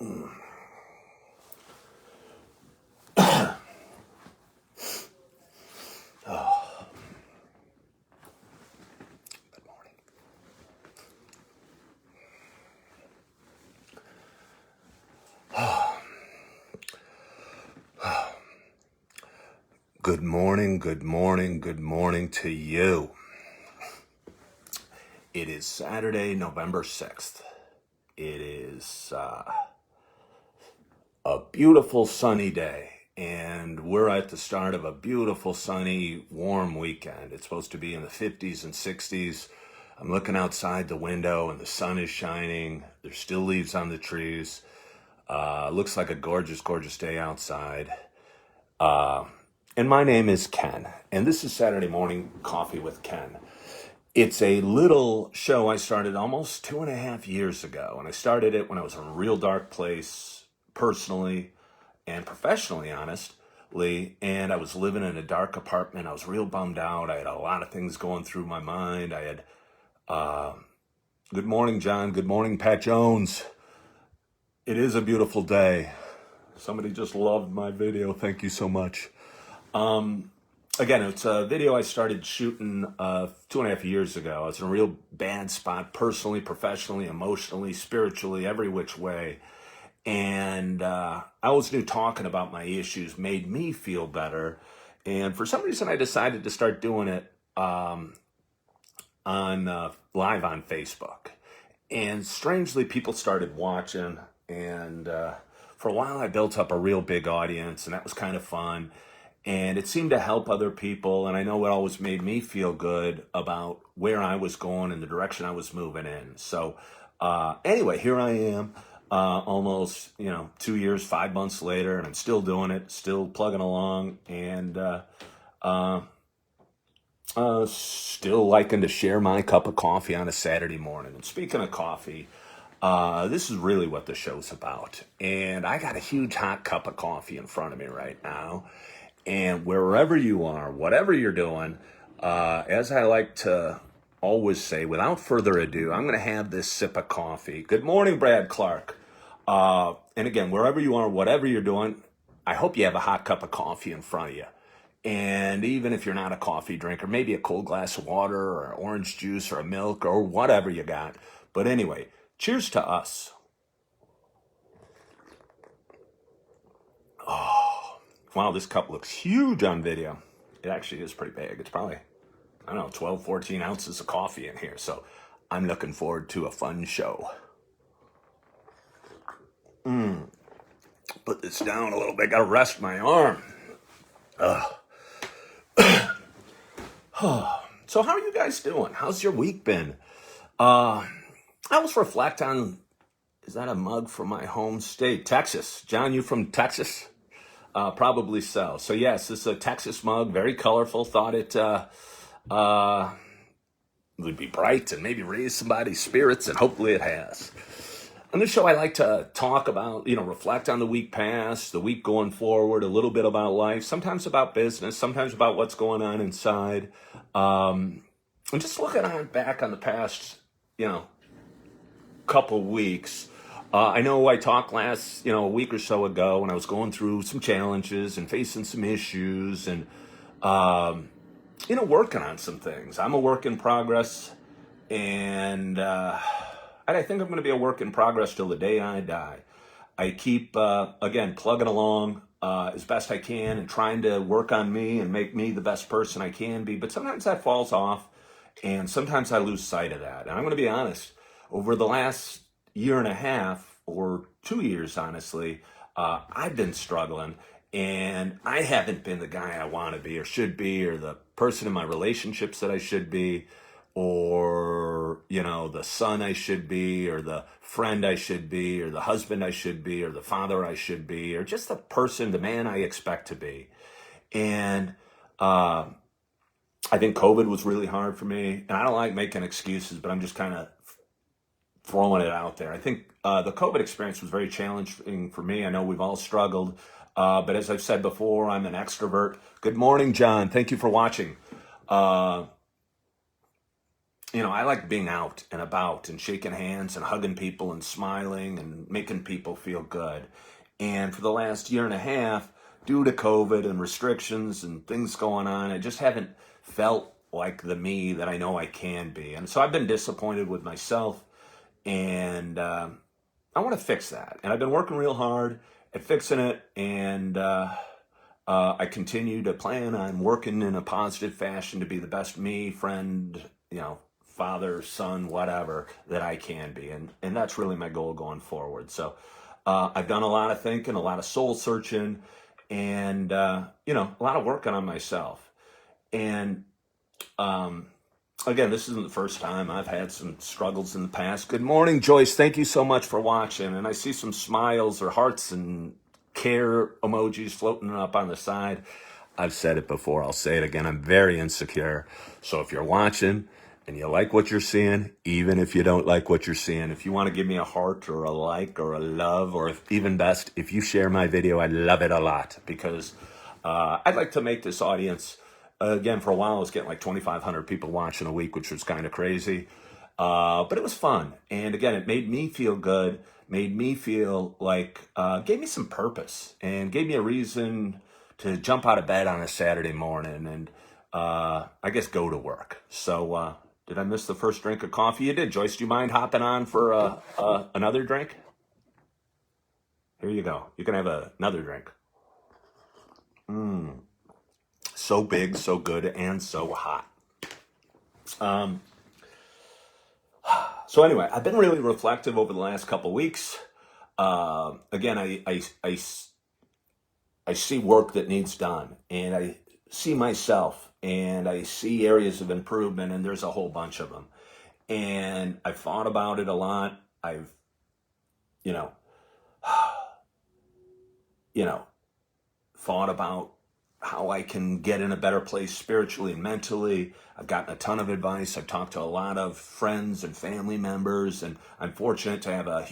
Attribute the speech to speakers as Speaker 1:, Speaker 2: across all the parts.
Speaker 1: Oh, good morning. Good morning, good morning, good morning to you. It is Saturday, November 6th. It is a beautiful sunny day, and we're at the start of a beautiful sunny, warm weekend. It's supposed to be in the 50s and 60s. I'm looking outside the window and the sun is shining. There's still leaves on the trees. Looks like a gorgeous, gorgeous day outside. And my name is Ken, and this is Saturday Morning Coffee with Ken. It's a little show I started almost 2.5 years ago, and I started it when I was in a real dark place, personally and professionally, honestly, and I was living in a dark apartment. I was real bummed out. I had a lot of things going through my mind. I had, good morning, John. Good morning, Pat Jones. It is a beautiful day. Somebody just loved my video. Thank you so much. Again, it's a video I started shooting 2.5 years ago. I was in a real bad spot, personally, professionally, emotionally, spiritually, every which way. And I always knew talking about my issues made me feel better. And for some reason, I decided to start doing it on live on Facebook. And strangely, people started watching. And for a while, I built up a real big audience, and that was kind of fun. And it seemed to help other people. And I know it always made me feel good about where I was going and the direction I was moving in. So anyway, here I am, almost, 2 years, 5 months later, and I'm still doing it, still plugging along, and still liking to share my cup of coffee on a Saturday morning. And speaking of coffee, this is really what the show's about. And I got a huge hot cup of coffee in front of me right now. And wherever you are, whatever you're doing, as I like to always say, without further ado, I'm going to have this sip of coffee. Good morning, Brad Clark. And again, wherever you are, whatever you're doing, I hope you have a hot cup of coffee in front of you. And even if you're not a coffee drinker, maybe a cold glass of water or orange juice or a milk or whatever you got. But anyway, cheers to us. Oh. Wow, this cup looks huge on video. It actually is pretty big. It's probably, 12, 14 ounces of coffee in here. So I'm looking forward to a fun show. Put this down a little bit. Gotta rest my arm. So how are you guys doing? How's your week been? I always reflect on, is that a mug from my home state, Texas? John, you from Texas? Probably so. So yes, this is a Texas mug, very colorful. Thought it would be bright and maybe raise somebody's spirits, and hopefully it has. On this show, I like to talk about, reflect on the week past, the week going forward, a little bit about life, sometimes about business, sometimes about what's going on inside. And just looking back on the past, couple weeks. I know I talked last, a week or so ago when I was going through some challenges and facing some issues and, working on some things. I'm a work in progress, and I think I'm going to be a work in progress till the day I die. I keep, again, plugging along as best I can and trying to work on me and make me the best person I can be. But sometimes that falls off, and sometimes I lose sight of that. And I'm going to be honest, over the last year and a half or 2 years, honestly, I've been struggling, and I haven't been the guy I want to be or should be, or the person in my relationships that I should be, or, the son I should be, or the friend I should be, or the husband I should be, or the father I should be, or just the person, the man I expect to be. And I think COVID was really hard for me, and I don't like making excuses, but I'm just kind of throwing it out there. I think the COVID experience was very challenging for me. I know we've all struggled, but as I've said before, I'm an extrovert. Good morning, John. Thank you for watching. I like being out and about and shaking hands and hugging people and smiling and making people feel good. And for the last year and a half, due to COVID and restrictions and things going on, I just haven't felt like the me that I know I can be. And so I've been disappointed with myself, and I want to fix that. And I've been working real hard at fixing it, and I continue to plan on working in a positive fashion to be the best me, friend, father, son, whatever that I can be. And that's really my goal going forward. So I've done a lot of thinking, a lot of soul searching, and, a lot of working on myself. And again, this isn't the first time. I've had some struggles in the past. Good morning, Joyce. Thank you so much for watching. And I see some smiles or hearts and care emojis floating up on the side. I've said it before. I'll say it again. I'm very insecure. So if you're watching and you like what you're seeing, even if you don't like what you're seeing, if you want to give me a heart or a like or a love, or even best, if you share my video, I'd love it a lot, because I'd like to make this audience, again, for a while I was getting like 2,500 people watching a week, which was kind of crazy. But it was fun. And again, it made me feel good, made me feel like, gave me some purpose and gave me a reason to jump out of bed on a Saturday morning and, I guess, go to work. So, did I miss the first drink of coffee? You did. Joyce, do you mind hopping on for another drink? Here you go. You can have another drink. So big, so good, and so hot. So anyway, I've been really reflective over the last couple weeks. Again, I see work that needs done, and I see myself, and I see areas of improvement, and there's a whole bunch of them. And I've thought about it a lot. I've, you know, thought about how I can get in a better place spiritually and mentally. I've gotten a ton of advice. I've talked to a lot of friends and family members, and I'm fortunate to have a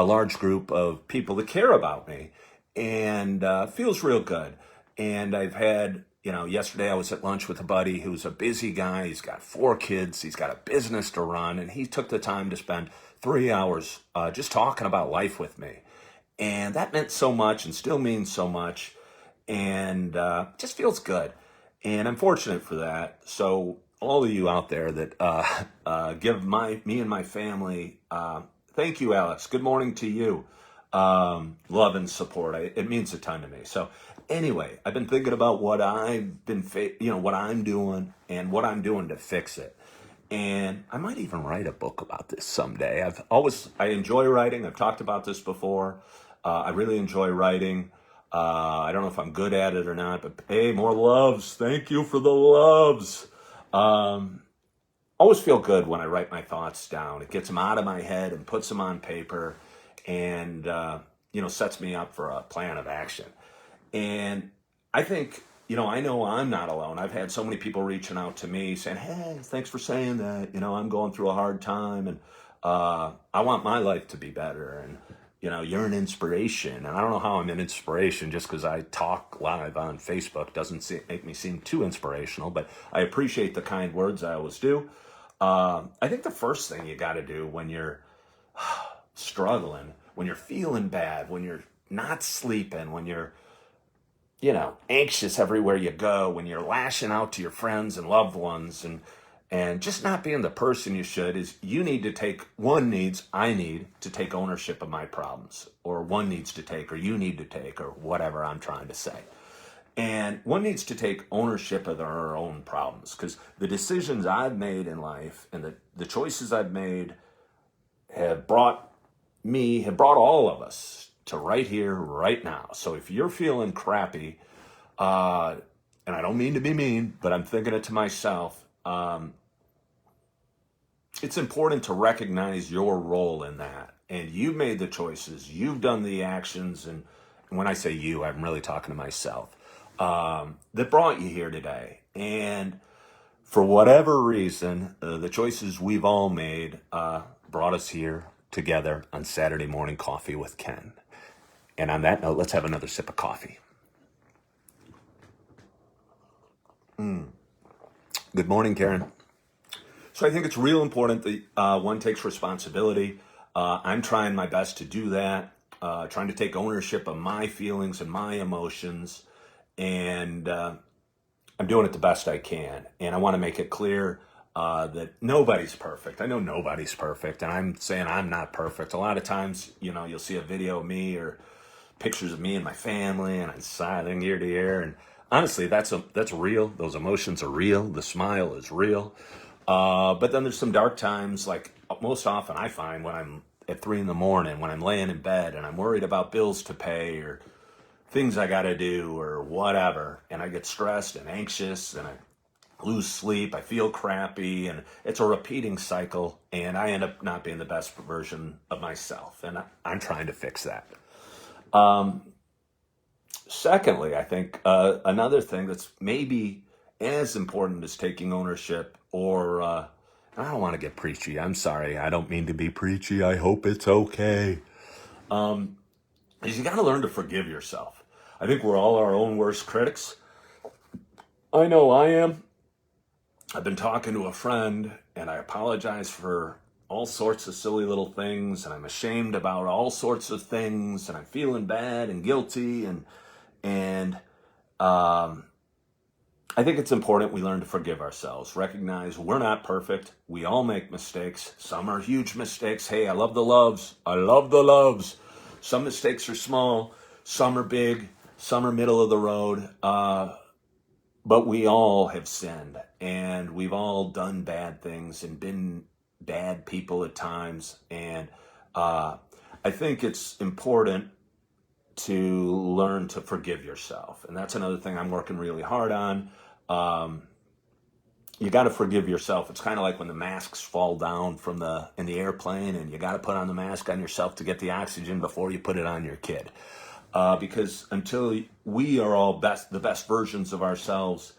Speaker 1: large group of people that care about me, and feels real good. And I've had, yesterday I was at lunch with a buddy who's a busy guy. He's got 4 kids. He's got a business to run, and he took the time to spend 3 hours just talking about life with me. And that meant so much and still means so much, and just feels good. And I'm fortunate for that. So all of you out there that give me and my family, thank you, Alex. Good morning to you. Love and support. It means a ton to me. So anyway, I've been thinking about what I've been, what I'm doing and what I'm doing to fix it. And I might even write a book about this someday. I enjoy writing. I've talked about this before. I really enjoy writing. I don't know if I'm good at it or not, but hey, more loves. Thank you for the loves. Always feel good when I write my thoughts down. It gets them out of my head and puts them on paper, and, sets me up for a plan of action. And I think, I know I'm not alone. I've had so many people reaching out to me saying, hey, thanks for saying that. I'm going through a hard time, and I want my life to be better. And, you're an inspiration. And I don't know how I'm an inspiration just because I talk live on Facebook. Doesn't make me seem too inspirational, but I appreciate the kind words. I always do. I think the first thing you got to do when you're struggling, when you're feeling bad, when you're not sleeping, when you're, anxious everywhere you go, when you're lashing out to your friends and loved ones, and just not being the person you should, is I need to take ownership of my problems, or one needs to take, or you need to take, or whatever I'm trying to say. And one needs to take ownership of their own problems, because the decisions I've made in life and the choices I've made have brought all of us to right here, right now. So if you're feeling crappy, and I don't mean to be mean, but I'm thinking it to myself, it's important to recognize your role in that. And you've made the choices, you've done the actions, and when I say you, I'm really talking to myself, that brought you here today. And for whatever reason, the choices we've all made brought us here together on Saturday Morning Coffee with Ken. And on that note, let's have another sip of coffee. Good morning, Karen. So I think it's real important that one takes responsibility. I'm trying my best to do that, trying to take ownership of my feelings and my emotions, and I'm doing it the best I can. And I want to make it clear that nobody's perfect. I know nobody's perfect, and I'm saying I'm not perfect. A lot of times, you'll see a video of me or pictures of me and my family, and I'm smiling ear to ear. And honestly, that's real. Those emotions are real. The smile is real. But then there's some dark times, like most often I find when I'm at 3 a.m, when I'm laying in bed and I'm worried about bills to pay or things I got to do or whatever, and I get stressed and anxious and I lose sleep, I feel crappy, and it's a repeating cycle, and I end up not being the best version of myself, and I'm trying to fix that. Secondly, I think another thing that's maybe as important as taking ownership, or I don't want to get preachy. I'm sorry. I don't mean to be preachy. I hope it's okay. Is you got to learn to forgive yourself. I think we're all our own worst critics. I know I am. I've been talking to a friend, and I apologize for all sorts of silly little things, and I'm ashamed about all sorts of things, and I'm feeling bad and guilty, and I think it's important we learn to forgive ourselves, recognize we're not perfect. We all make mistakes. Some are huge mistakes. Hey, I love the loves. I love the loves. Some mistakes are small. Some are big. Some are middle of the road. But we all have sinned, and we've all done bad things and been bad people at times. And I think it's important to learn to forgive yourself. And that's another thing I'm working really hard on. You got to forgive yourself. It's kind of like when the masks fall down in the airplane, and you got to put on the mask on yourself to get the oxygen before you put it on your kid. Because until we are all the best versions of ourselves,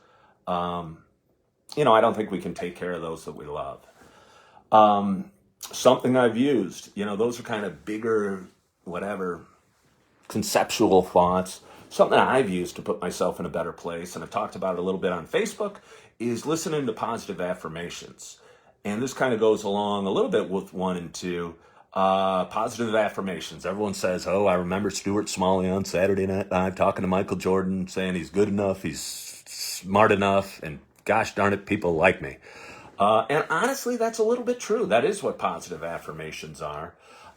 Speaker 1: I don't think we can take care of those that we love. Something I've used, those are kind of bigger, whatever, conceptual thoughts. Something I've used to put myself in a better place, and I've talked about it a little bit on Facebook, is listening to positive affirmations. And this kind of goes along a little bit with 1 and 2. Positive affirmations. Everyone says, oh, I remember Stuart Smalley on Saturday Night Live talking to Michael Jordan, saying he's good enough, he's smart enough, and gosh darn it, people like me. And honestly, that's a little bit true. That is what positive affirmations are.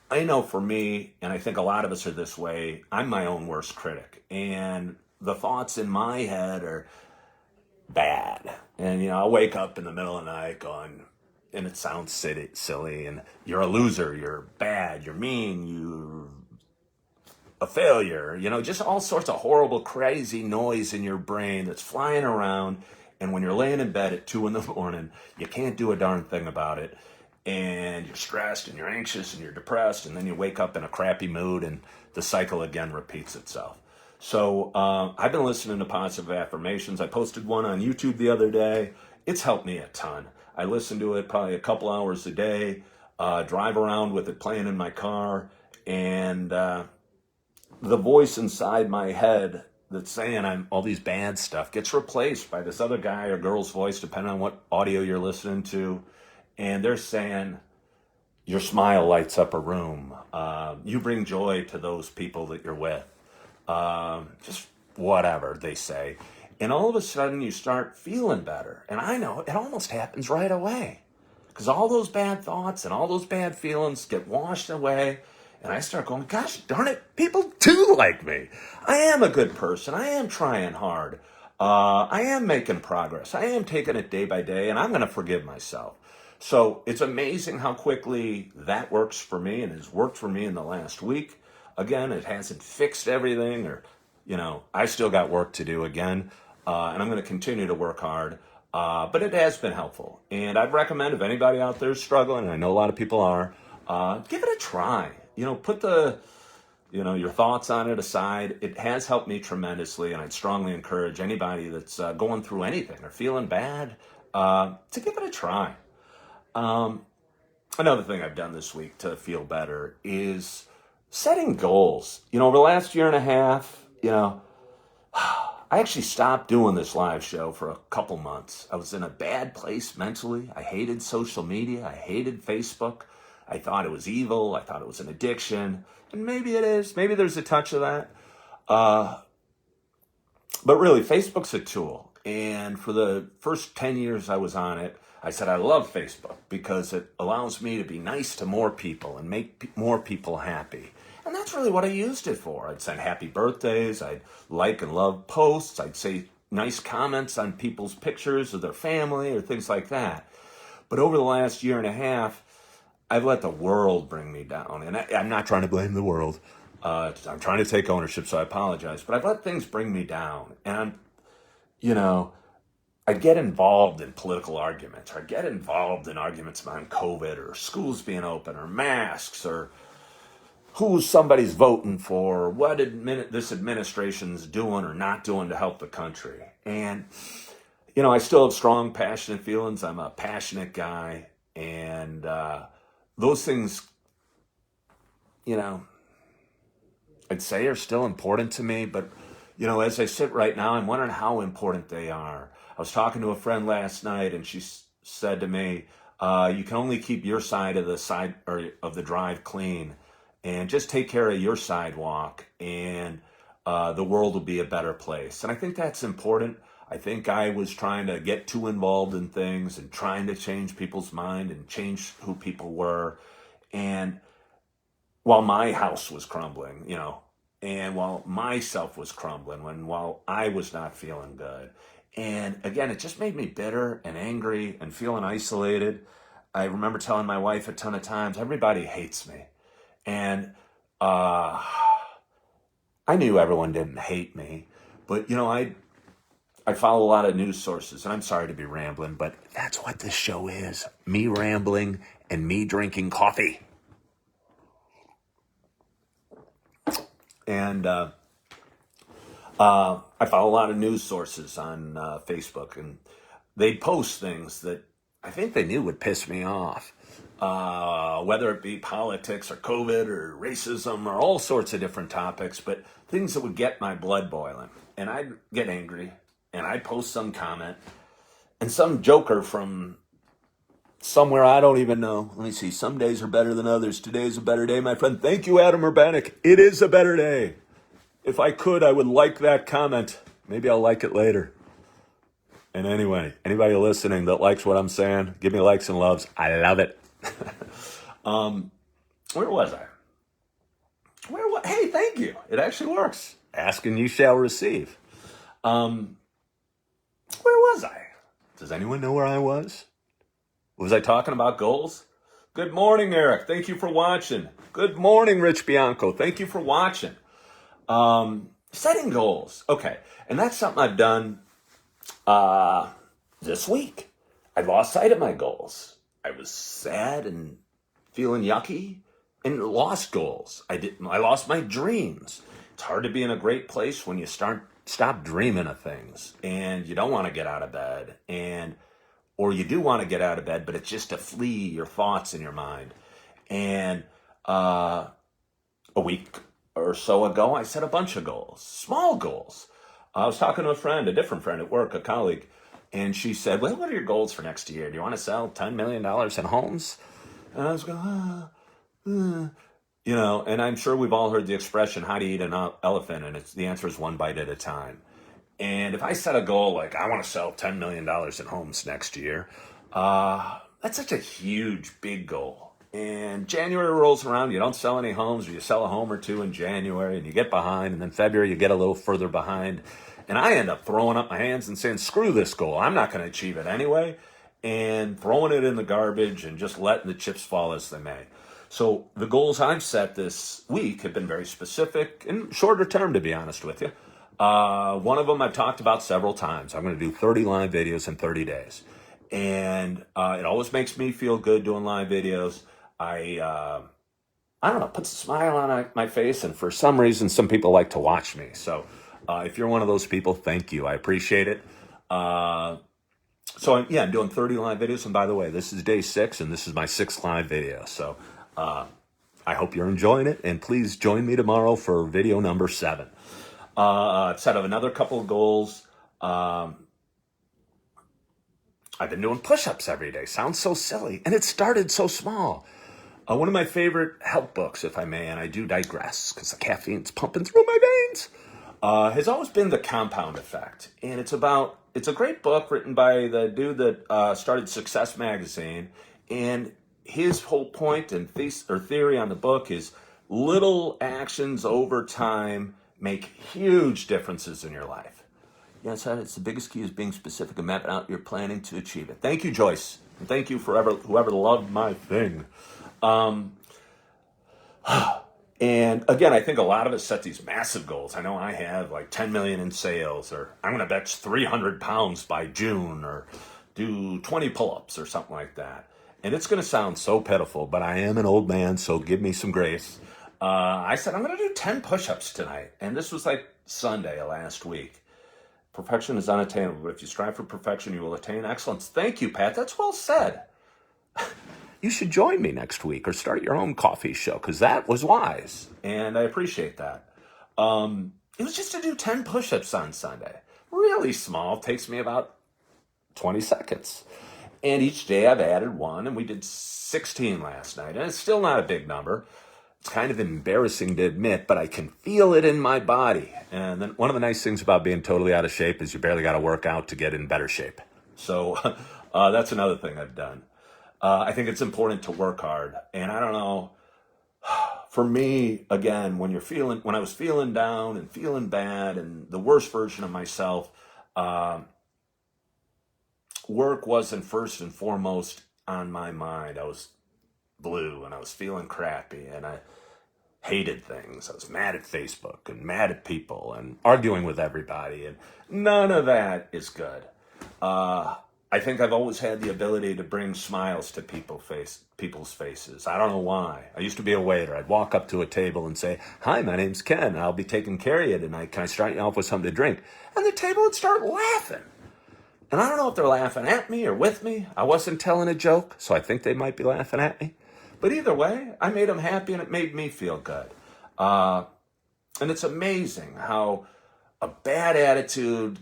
Speaker 1: I know for me, and I think a lot of us are this way, I'm my own worst critic. And the thoughts in my head are bad. And, I'll wake up in the middle of the night going, and it sounds silly, and you're a loser, you're bad, you're mean, you're a failure, just all sorts of horrible, crazy noise in your brain that's flying around. And when you're laying in bed at 2 a.m, you can't do a darn thing about it. And you're stressed and you're anxious and you're depressed, and then you wake up in a crappy mood, and the cycle again repeats itself. So I've been listening to positive affirmations. I posted one on YouTube the other day. It's helped me a ton. I listen to it probably a couple hours a day, drive around with it playing in my car, and the voice inside my head that's saying I'm all these bad stuff gets replaced by this other guy or girl's voice, depending on what audio you're listening to. And they're saying, your smile lights up a room. You bring joy to those people that you're with. Just whatever they say. And all of a sudden you start feeling better. And I know it almost happens right away. Because all those bad thoughts and all those bad feelings get washed away. And I start going, gosh darn it, people do like me. I am a good person. I am trying hard. I am making progress. I am taking it day by day, and I'm going to forgive myself. So it's amazing how quickly that works for me and has worked for me in the last week. Again, it hasn't fixed everything, or, I still got work to do again, and I'm going to continue to work hard. But it has been helpful. And I'd recommend, if anybody out there is struggling, and I know a lot of people are, give it a try. Put your thoughts on it aside. It has helped me tremendously, and I'd strongly encourage anybody that's going through anything or feeling bad to give it a try. Another thing I've done this week to feel better is setting goals. Over the last year and a half, I actually stopped doing this live show for a couple months. I was in a bad place mentally. I hated social media. I hated Facebook. I thought it was evil. I thought it was an addiction. And maybe it is. Maybe there's a touch of that. But really, Facebook's a tool. And for the first 10 years I was on it, I said I love Facebook because it allows me to be nice to more people and make more people happy. And that's really what I used it for. I'd send happy birthdays. I'd like and love posts. I'd say nice comments on people's pictures of their family or things like that. But over the last year and a half, I've let the world bring me down. And I'm not trying to blame the world. I'm trying to take ownership, so I apologize. But I've let things bring me down. And, I get involved in political arguments, or I get involved in arguments on COVID, or schools being open, or masks, or who somebody's voting for, or what this administration's doing or not doing to help the country. And, I still have strong, passionate feelings. I'm a passionate guy. And those things, I'd say are still important to me. But, as I sit right now, I'm wondering how important they are. I was talking to a friend last night, and she said to me, you can only keep your side of the drive clean, and just take care of your sidewalk, and the world will be a better place. And I think that's important. I think I was trying to get too involved in things and trying to change people's mind and change who people were. And while my house was crumbling, and while myself was crumbling, while I was not feeling good. And again, it just made me bitter and angry and feeling isolated. I remember telling my wife a ton of times, everybody hates me. And I knew everyone didn't hate me. But, I follow a lot of news sources. And I'm sorry to be rambling, but that's what this show is. Me rambling and me drinking coffee. And I follow a lot of news sources on Facebook, and they'd post things that I think they knew would piss me off, whether it be politics or COVID or racism or all sorts of different topics, but things that would get my blood boiling. And I'd get angry, and I'd post some comment, and some joker from somewhere I don't even know. Let me see. Some days are better than others. Today's a better day, my friend. Thank you, Adam Urbanik. It is a better day. If I could, I would like that comment. Maybe I'll like it later. And anyway, anybody listening that likes what I'm saying, give me likes and loves. I love it. Where was I? Hey, thank you. It actually works. Ask and you shall receive. Where was I? Does anyone know where I was? Was I talking about goals? Good morning, Eric. Thank you for watching. Good morning, Rich Bianco. Thank you for watching. Setting goals. Okay. And that's something I've done this week. I lost sight of my goals. I was sad and feeling yucky and lost goals. I lost my dreams. It's hard to be in a great place when you stop dreaming of things and you don't want to get out of bed, or you do want to get out of bed, but it's just to flee your thoughts in your mind. And a week or so ago, I set a bunch of goals, small goals. I was talking to a different friend at work, a colleague, and she said, well, what are your goals for next year? Do you want to sell $10 million in homes? And I was going, and I'm sure we've all heard the expression, how do you eat an elephant? And the answer is one bite at a time. And if I set a goal like I want to sell $10 million in homes next year, that's such a huge, big goal. And January rolls around, you don't sell any homes, or you sell a home or two in January, and you get behind, and then February you get a little further behind. And I end up throwing up my hands and saying, screw this goal, I'm not going to achieve it anyway, and throwing it in the garbage and just letting the chips fall as they may. So the goals I've set this week have been very specific and shorter term, to be honest with you. One of them I've talked about several times. I'm going to do 30 live videos in 30 days. And it always makes me feel good doing live videos. I don't know, puts a smile on my face. And for some reason, some people like to watch me. So if you're one of those people, thank you. I appreciate it. I'm doing 30 live videos. And by the way, this is day 6, and this is my 6th live video. So I hope you're enjoying it. And please join me tomorrow for video number 7. Set of another couple of goals. I've been doing push-ups every day. Sounds so silly. And it started so small. One of my favorite health books, if I may, and I do digress because the caffeine's pumping through my veins, has always been The Compound Effect. And it's a great book written by the dude that started Success Magazine. And his whole point and theory on the book is little actions over time make huge differences in your life. Yes, it's the biggest key is being specific and mapping out your planning to achieve it. Thank you, Joyce. And thank you for whoever loved my thing. And again, I think a lot of us set these massive goals. I know I have like 10 million in sales, or I'm going to bench 300 pounds by June, or do 20 pull-ups or something like that. And it's going to sound so pitiful, but I am an old man, so give me some grace. I said, I'm going to do 10 push-ups tonight. And this was like Sunday last week. Perfection is unattainable, but if you strive for perfection, you will attain excellence. Thank you, Pat. That's well said. You should join me next week or start your own coffee show, because that was wise, and I appreciate that. It was just to do 10 push-ups on Sunday. Really small, takes me about 20 seconds. And each day I've added one, and we did 16 last night, and it's still not a big number. It's kind of embarrassing to admit, but I can feel it in my body. And then one of the nice things about being totally out of shape is you barely got to work out to get in better shape. So that's another thing I've done. I think it's important to work hard. And I don't know, for me, again, when I was feeling down and feeling bad and the worst version of myself, work wasn't first and foremost on my mind. I was blue and I was feeling crappy and I hated things. I was mad at Facebook and mad at people and arguing with everybody, and none of that is good. I think I've always had the ability to bring smiles to people's faces. I don't know why. I used to be a waiter. I'd walk up to a table and say, "Hi, my name's Ken. I'll be taking care of you tonight. Can I start you off with something to drink?" And the table would start laughing. And I don't know if they're laughing at me or with me. I wasn't telling a joke, so I think they might be laughing at me. But either way, I made them happy and it made me feel good. And it's amazing how a bad attitude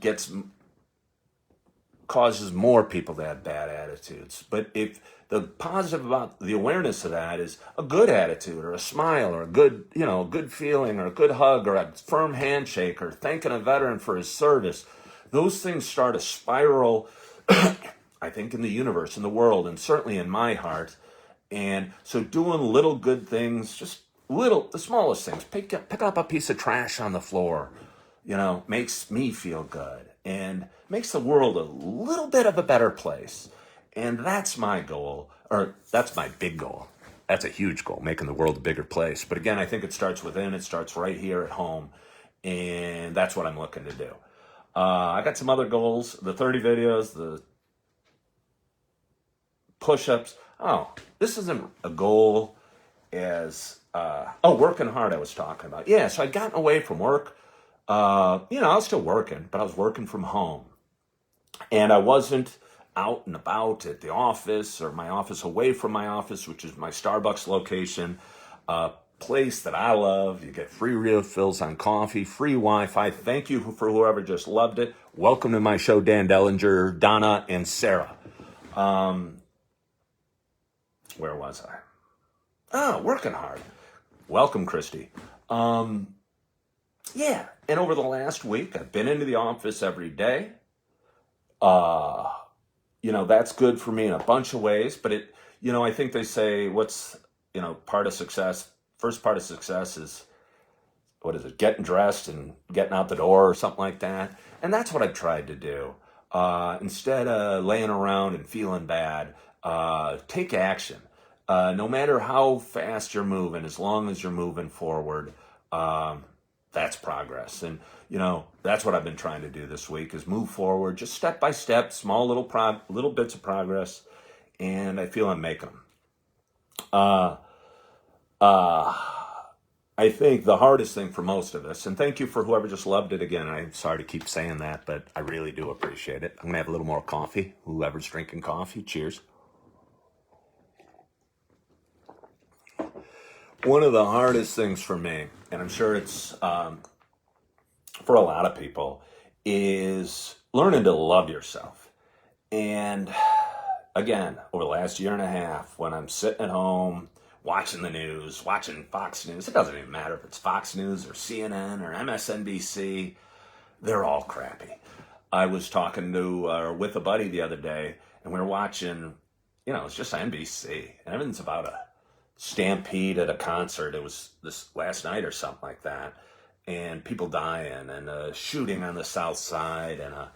Speaker 1: causes more people to have bad attitudes. But if the positive about the awareness of that is a good attitude or a smile or a good feeling or a good hug or a firm handshake or thanking a veteran for his service, those things start a spiral, I think, in the universe, in the world, and certainly in my heart. And so doing little good things, the smallest things, pick up a piece of trash on the floor, makes me feel good and makes the world a little bit of a better place. And that's my goal, or that's my big goal. That's a huge goal, making the world a bigger place. But again, I think it starts within. It starts right here at home. And that's what I'm looking to do. I got some other goals, the 30 videos, the push-ups. Oh, this isn't a goal as, working hard I was talking about. Yeah, so I'd gotten away from work. I was still working, but I was working from home. And I wasn't out and about at the office or my office away from my office, which is my Starbucks location, a place that I love. You get free refills on coffee, free Wi-Fi. Thank you for whoever just loved it. Welcome to my show, Dan Dellinger, Donna, and Sarah. Where was I? Working hard. Welcome, Christy. Yeah, and over the last week, I've been into the office every day. That's good for me in a bunch of ways, but I think they say part of success, first part of success is, what is it, getting dressed and getting out the door or something like that. And that's what I've tried to do. Instead of laying around and feeling bad, take action. No matter how fast you're moving, as long as you're moving forward, that's progress. And, that's what I've been trying to do this week is move forward, just step by step, small little bits of progress. And I feel I'm making them. I think the hardest thing for most of us, and thank you for whoever just loved it again. I'm sorry to keep saying that, but I really do appreciate it. I'm going to have a little more coffee. Whoever's drinking coffee, cheers. One of the hardest things for me, and I'm sure it's for a lot of people is learning to love yourself. And again, over the last year and a half, when I'm sitting at home watching the news, watching Fox News, it doesn't even matter if it's Fox News or CNN or MSNBC, they're all crappy. I was talking to with a buddy the other day, and we were watching, it's just NBC, and everything's about a stampede at a concert. It was this last night or something like that, and people dying, and a shooting on the South Side, and a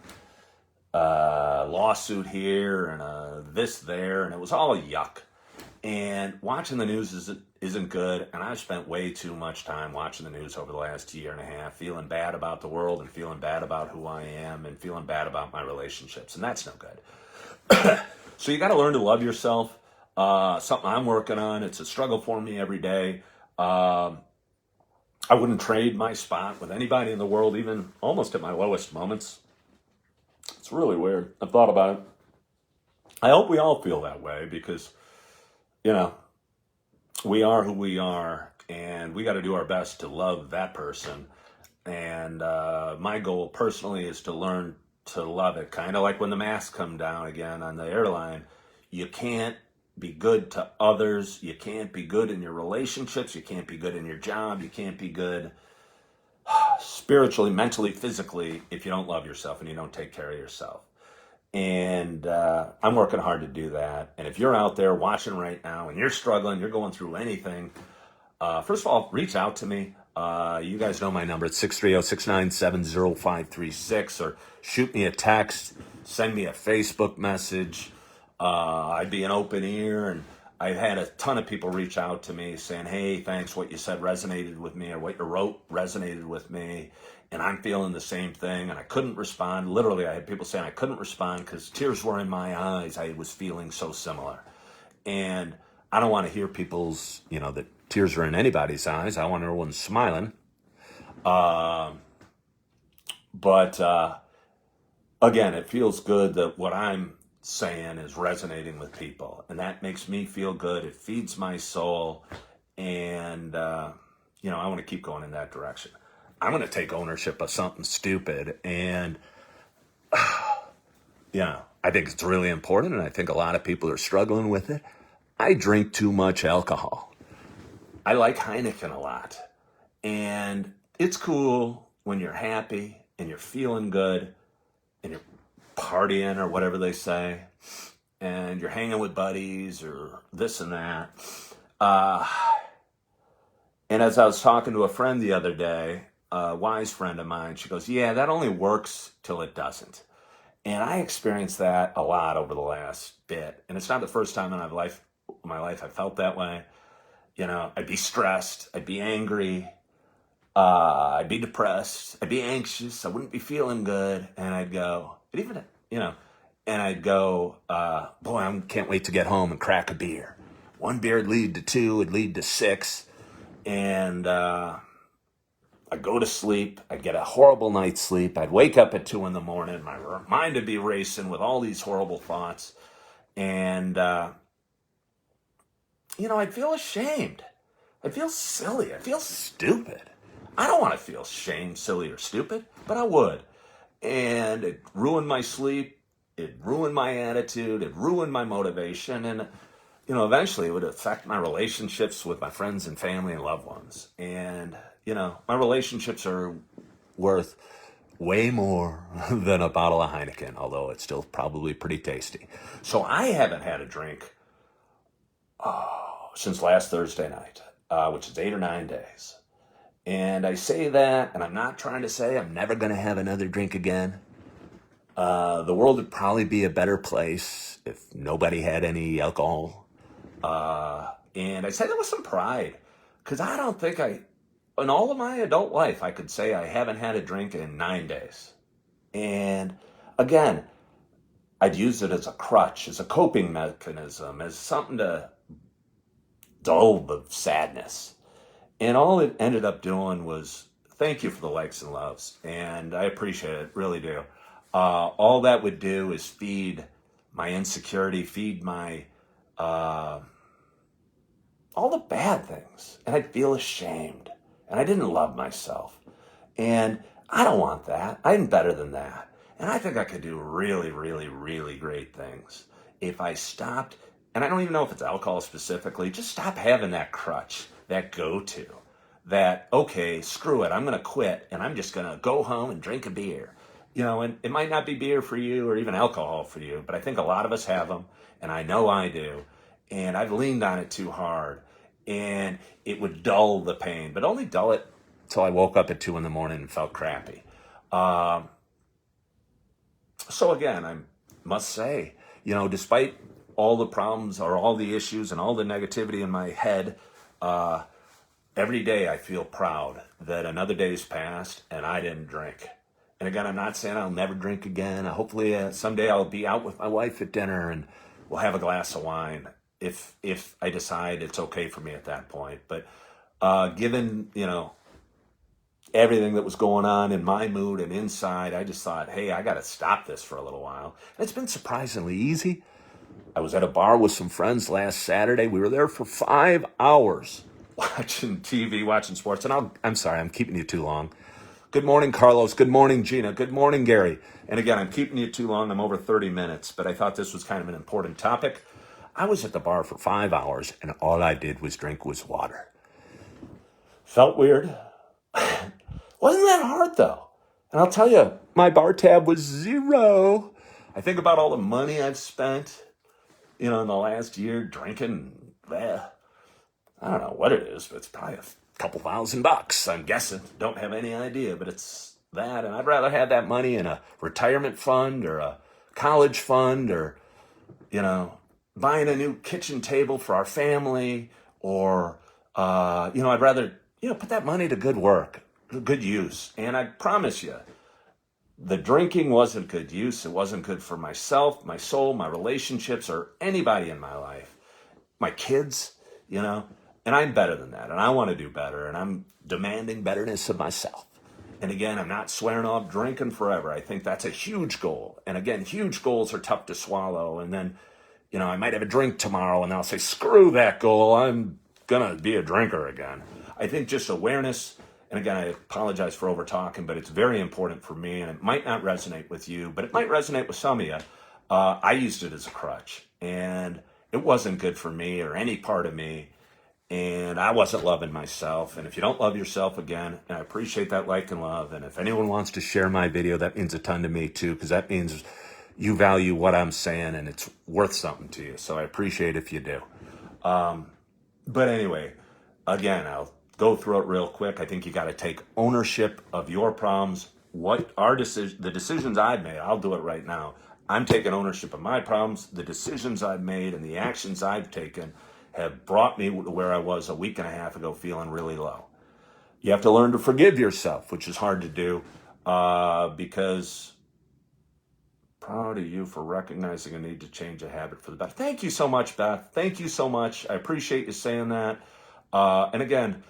Speaker 1: lawsuit here, and this there, and it was all yuck. And watching the news isn't good, and I've spent way too much time watching the news over the last year and a half, feeling bad about the world, and feeling bad about who I am, and feeling bad about my relationships, and that's no good. So you got to learn to love yourself. Something I'm working on. It's a struggle for me every day. I wouldn't trade my spot with anybody in the world, even almost at my lowest moments. It's really weird. I've thought about it. I hope we all feel that way because, we are who we are, and we got to do our best to love that person. And my goal personally is to learn to love it. Kind of like when the masks come down again on the airline. You can't be good to others. You can't be good in your relationships. You can't be good in your job. You can't be good spiritually, mentally, physically if you don't love yourself and you don't take care of yourself. And I'm working hard to do that. And if you're out there watching right now and you're struggling, you're going through anything, first of all, reach out to me. You guys know my number. It's 630-697-0536, or shoot me a text, send me a Facebook message. I'd be an open ear. And I've had a ton of people reach out to me saying, hey, thanks, what you said resonated with me, or what you wrote resonated with me. And I'm feeling the same thing, and I couldn't respond. Literally, I had people saying I couldn't respond because tears were in my eyes. I was feeling so similar. And I don't want to hear people's, that tears are in anybody's eyes. I want everyone smiling. But again, it feels good that what I'm saying is resonating with people. And that makes me feel good. It feeds my soul. And, I want to keep going in that direction. I'm going to take ownership of something stupid. And, I think it's really important. And I think a lot of people are struggling with it. I drink too much alcohol. I like Heineken a lot. And it's cool when you're happy and you're feeling good and you're partying or whatever they say. And you're hanging with buddies or this and that. And as I was talking to a friend the other day, a wise friend of mine, she goes, yeah, that only works till it doesn't. And I experienced that a lot over the last bit. And it's not the first time in my life I felt that way. I'd be stressed. I'd be angry. I'd be depressed. I'd be anxious. I wouldn't be feeling good. And I'd go, boy, I can't wait to get home and crack a beer. One beer would lead to two, it'd lead to six. And I'd go to sleep. I'd get a horrible night's sleep. I'd wake up at 2 a.m. My mind would be racing with all these horrible thoughts. And, I'd feel ashamed. I'd feel silly. I'd feel stupid. I don't want to feel shame, silly, or stupid, but I would. And it ruined my sleep. It ruined my attitude. It ruined my motivation. And, eventually it would affect my relationships with my friends and family and loved ones. And, my relationships are worth way more than a bottle of Heineken, although it's still probably pretty tasty. So I haven't had a drink since last Thursday night, which is 8 or 9 days. And I say that, and I'm not trying to say I'm never going to have another drink again. The world would probably be a better place if nobody had any alcohol. And I say that with some pride, because I don't think in all of my adult life, I could say I haven't had a drink in 9 days. And again, I'd use it as a crutch, as a coping mechanism, as something to dull the sadness. And all it ended up doing was, thank you for the likes and loves. And I appreciate it, really do. All that would do is feed my insecurity, feed my, all the bad things. And I'd feel ashamed. And I didn't love myself. And I don't want that. I'm better than that. And I think I could do really, really, really great things if I stopped, and I don't even know if it's alcohol specifically, just stop having that crutch, that go-to, that, okay, screw it, I'm going to quit, and I'm just going to go home and drink a beer. And it might not be beer for you or even alcohol for you, but I think a lot of us have them, and I know I do, and I've leaned on it too hard, and it would dull the pain, but only dull it till I woke up at 2 a.m. and felt crappy. So again, I must say, despite all the problems or all the issues and all the negativity in my head, every day I feel proud that another day's passed and I didn't drink. And again, I'm not saying I'll never drink again. Hopefully someday I'll be out with my wife at dinner and we'll have a glass of wine if I decide it's okay for me at that point. But given, everything that was going on in my mood and inside, I just thought, hey, I got to stop this for a little while. And it's been surprisingly easy. I was at a bar with some friends last Saturday. We were there for 5 hours watching TV, watching sports. And I'm sorry, I'm keeping you too long. Good morning, Carlos. Good morning, Gina. Good morning, Gary. And again, I'm keeping you too long. I'm over 30 minutes, but I thought this was kind of an important topic. I was at the bar for 5 hours, and all I did was drink water. Felt weird. Wasn't that hard, though? And I'll tell you, my bar tab was 0. I think about all the money I've spent, in the last year drinking. I don't know what it is, but it's probably a couple $1,000, I'm guessing. Don't have any idea, but it's that. And I'd rather have that money in a retirement fund or a college fund or, buying a new kitchen table for our family or, I'd rather, put that money to good work, good use. And I promise you, the drinking wasn't good use. It wasn't good for myself, my soul, my relationships, or anybody in my life. My kids, and I'm better than that. And I want to do better. And I'm demanding betterness of myself. And again, I'm not swearing off drinking forever. I think that's a huge goal. And again, huge goals are tough to swallow. And then, I might have a drink tomorrow and I'll say, screw that goal. I'm going to be a drinker again. I think just awareness. And again, I apologize for over talking, but it's very important for me, and it might not resonate with you, but it might resonate with some of you. I used it as a crutch, and it wasn't good for me or any part of me, and I wasn't loving myself. And if you don't love yourself, again, I appreciate that like and love. And if anyone wants to share my video, that means a ton to me too, because that means you value what I'm saying, and it's worth something to you. So I appreciate if you do. But anyway, again, I'll go through it real quick. I think you got to take ownership of your problems. What are the decisions I've made? I'll do it right now. I'm taking ownership of my problems. The decisions I've made and the actions I've taken have brought me to where I was a week and a half ago, feeling really low. You have to learn to forgive yourself, which is hard to do because proud of you for recognizing a need to change a habit for the better. Thank you so much, Beth. Thank you so much. I appreciate you saying that. And again,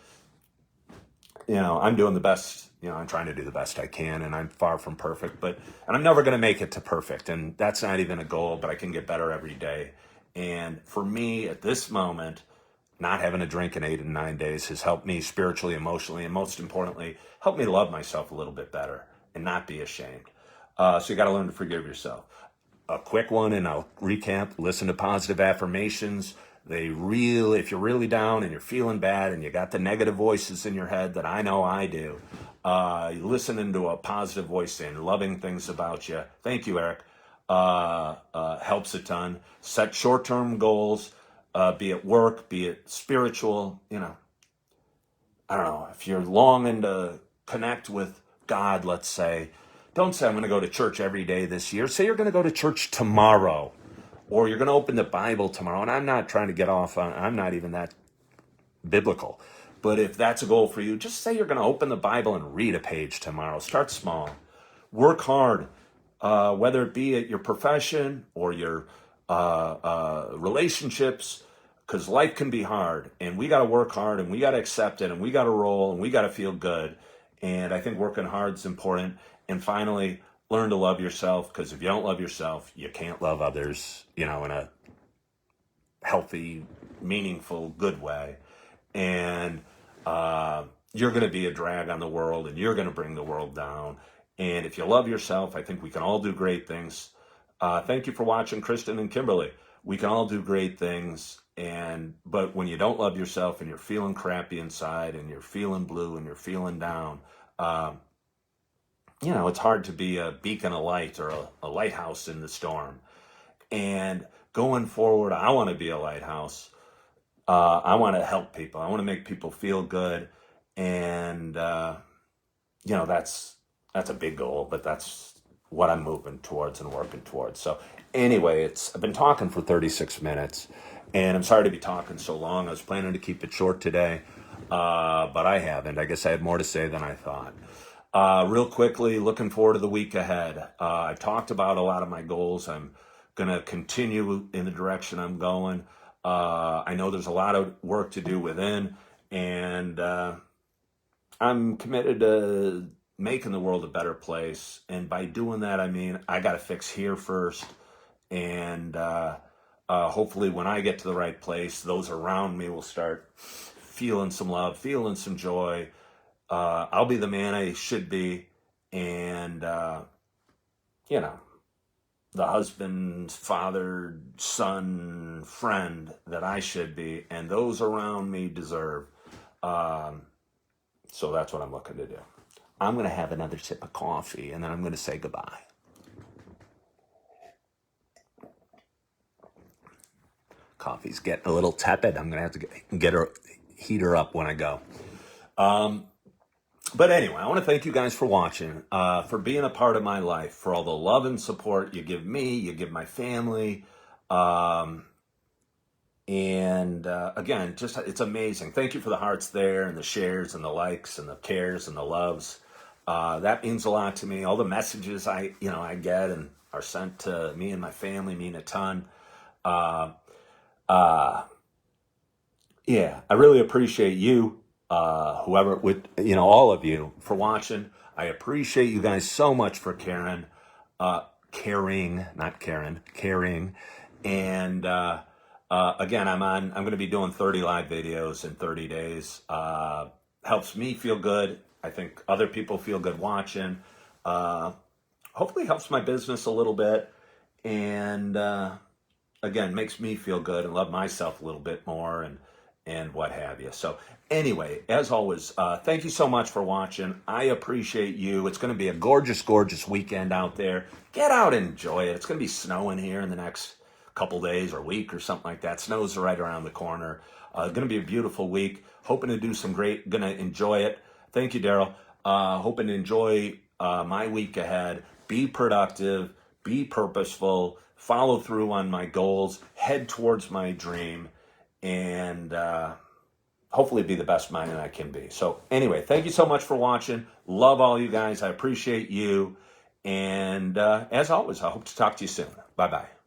Speaker 1: I'm doing the best, I'm trying to do the best I can, and I'm far from perfect, and I'm never going to make it to perfect. And that's not even a goal, but I can get better every day. And for me at this moment, not having a drink in 8 and 9 days has helped me spiritually, emotionally, and most importantly, helped me love myself a little bit better and not be ashamed. So you got to learn to forgive yourself. A quick one, and I'll recap, listen to positive affirmations. If you're really down and you're feeling bad and you got the negative voices in your head that I know I do, listening to a positive voice saying loving things about you. Thank you, Eric. Helps a ton. Set short-term goals, be it work, be it spiritual. I don't know, if you're longing to connect with God, let's say, don't say I'm going to go to church every day this year. Say you're going to go to church tomorrow. Or you're going to open the Bible tomorrow. And I'm not trying to get off on, I'm not even that biblical. But if that's a goal for you, just say you're going to open the Bible and read a page tomorrow. Start small. Work hard, whether it be at your profession or your relationships, because life can be hard. And we got to work hard, and we got to accept it, and we got to roll, and we got to feel good. And I think working hard is important. And finally, learn to love yourself, because if you don't love yourself, you can't love others, in a healthy, meaningful, good way. And you're going to be a drag on the world and you're going to bring the world down. And if you love yourself, I think we can all do great things. Thank you for watching, Kristen and Kimberly. We can all do great things. But when you don't love yourself and you're feeling crappy inside and you're feeling blue and you're feeling down, it's hard to be a beacon of light or a lighthouse in the storm. And going forward, I want to be a lighthouse. I want to help people. I want to make people feel good. And, that's a big goal, but that's what I'm moving towards and working towards. So anyway, I've been talking for 36 minutes and I'm sorry to be talking so long. I was planning to keep it short today, but I haven't. I guess I had more to say than I thought. Real quickly, looking forward to the week ahead. I talked about a lot of my goals. I'm going to continue in the direction I'm going. I know there's a lot of work to do within, and I'm committed to making the world a better place. And by doing that, I mean, I got to fix here first. And hopefully when I get to the right place, those around me will start feeling some love, feeling some joy. I'll be the man I should be. And, the husband, father, son, friend that I should be. And those around me deserve. So that's what I'm looking to do. I'm going to have another sip of coffee and then I'm going to say goodbye. Coffee's getting a little tepid. I'm going to have to get her heater up when I go. But anyway, I want to thank you guys for watching, for being a part of my life, for all the love and support you give me, you give my family. Again, just it's amazing. Thank you for the hearts there and the shares and the likes and the cares and the loves. That means a lot to me. All the messages I get and are sent to me and my family mean a ton. Yeah, I really appreciate you, whoever, all of you for watching. I appreciate you guys so much for caring. And, again, I'm going to be doing 30 live videos in 30 days. Helps me feel good. I think other people feel good watching. Hopefully helps my business a little bit. And, again, makes me feel good and love myself a little bit more and what have you. So anyway, as always, thank you so much for watching. I appreciate you. It's going to be a gorgeous, gorgeous weekend out there. Get out and enjoy it. It's going to be snowing here in the next couple days or week or something like that. Snow's right around the corner. Going to be a beautiful week. Hoping to do some great, going to enjoy it. Thank you, Daryl. Hoping to enjoy my week ahead. Be productive. Be purposeful. Follow through on my goals. Head towards my dream. And hopefully be the best mind that I can be. So anyway, thank you so much for watching. Love all you guys. I appreciate you. And as always, I hope to talk to you soon. Bye-bye.